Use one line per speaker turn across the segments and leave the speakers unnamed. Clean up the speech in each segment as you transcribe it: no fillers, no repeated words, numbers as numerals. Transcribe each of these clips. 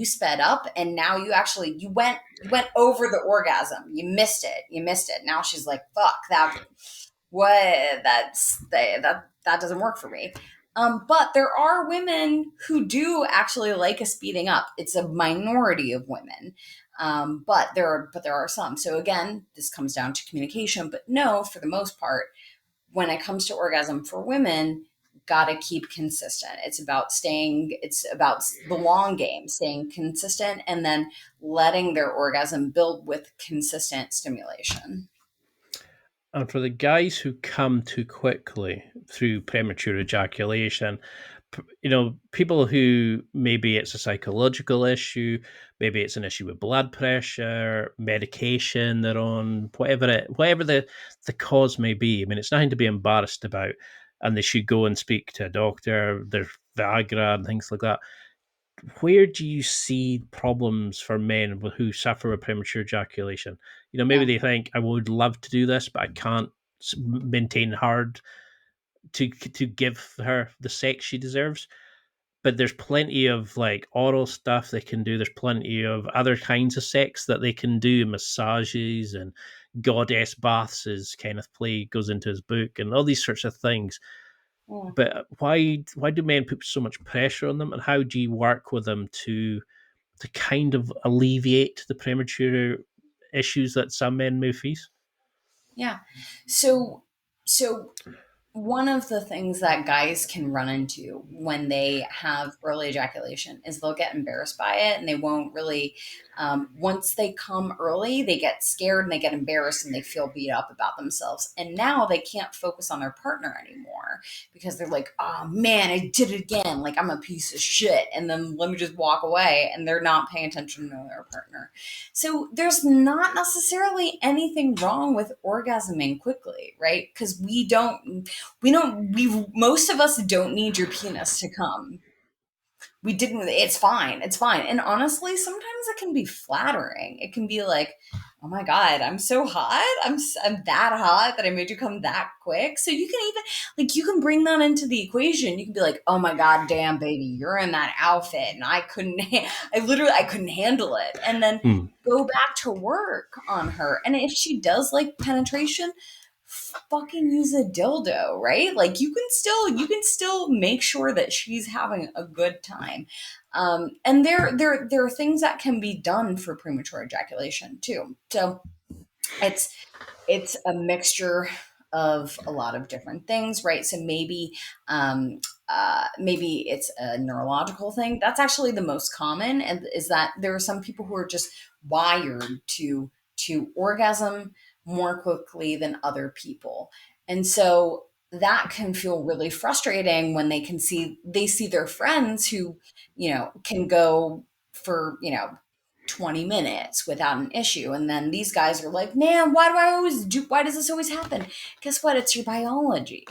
you sped up and now you went over the orgasm. You missed it. Now she's like, fuck that. What that doesn't work for me. But there are women who do actually like a speeding up. It's a minority of women. But there are some. So again, this comes down to communication, but no, for the most part, when it comes to orgasm for women, gotta keep consistent. It's about the long game, staying consistent and then letting their orgasm build with consistent stimulation.
And for the guys who come too quickly through premature ejaculation, people who maybe it's a psychological issue, maybe it's an issue with blood pressure, medication they're on, whatever the cause may be. I mean, it's nothing to be embarrassed about, and they should go and speak to a doctor. There's Viagra and things like that. Where do you see problems for men who suffer with premature ejaculation? Maybe
Yeah.
they think I would love to do this, but I can't maintain hard to give her the sex she deserves. But there's plenty of like oral stuff they can do. There's plenty of other kinds of sex that they can do, massages and goddess baths, as Kenneth Play goes into his book, and all these sorts of things.
Yeah.
But why do men put so much pressure on them, and how do you work with them to kind of alleviate the premature issues that some men may face?
Yeah. So one of the things that guys can run into when they have early ejaculation is they'll get embarrassed by it and they won't really, once they come early, they get scared and they get embarrassed and they feel beat up about themselves. And now they can't focus on their partner anymore because they're like, oh man, I did it again. Like I'm a piece of shit. And then let me just walk away, and they're not paying attention to their partner. So there's not necessarily anything wrong with orgasming quickly, right? Because we most of us don't need your penis to come. We didn't. It's fine. And honestly, sometimes it can be flattering. It can be like, oh my god, I'm so hot. I'm that hot that I made you come that quick. So you can even, like, you can bring that into the equation. You can be like, oh my god, damn baby, you're in that outfit and I couldn't I couldn't handle it. And then
Hmm.
go back to work on her. And if she does like penetration, fucking use a dildo, right? Like you can still make sure that she's having a good time. And there are things that can be done for premature ejaculation too. So it's it's a mixture of a lot of different things, right? So maybe it's a neurological thing. That's actually the most common, and is that there are some people who are just wired to orgasm more quickly than other people, and so that can feel really frustrating when they see their friends who can go for 20 minutes without an issue. And then these guys are like, man, why does this always happen? Guess what? It's your biology.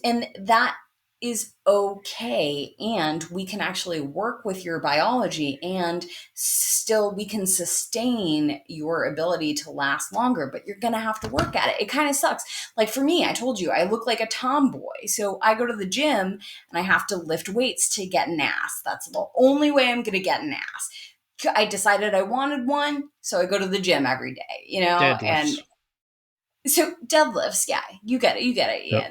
And that is okay. And we can actually work with your biology and still we can sustain your ability to last longer, but you're going to have to work at it. It kind of sucks. Like for me, I told you, I look like a tomboy. So I go to the gym and I have to lift weights to get an ass. That's the only way I'm going to get an ass. I decided I wanted one, so I go to the gym every day, and
Deadlifts.
so deadlifts, yeah, you get it,
Yep.
yeah.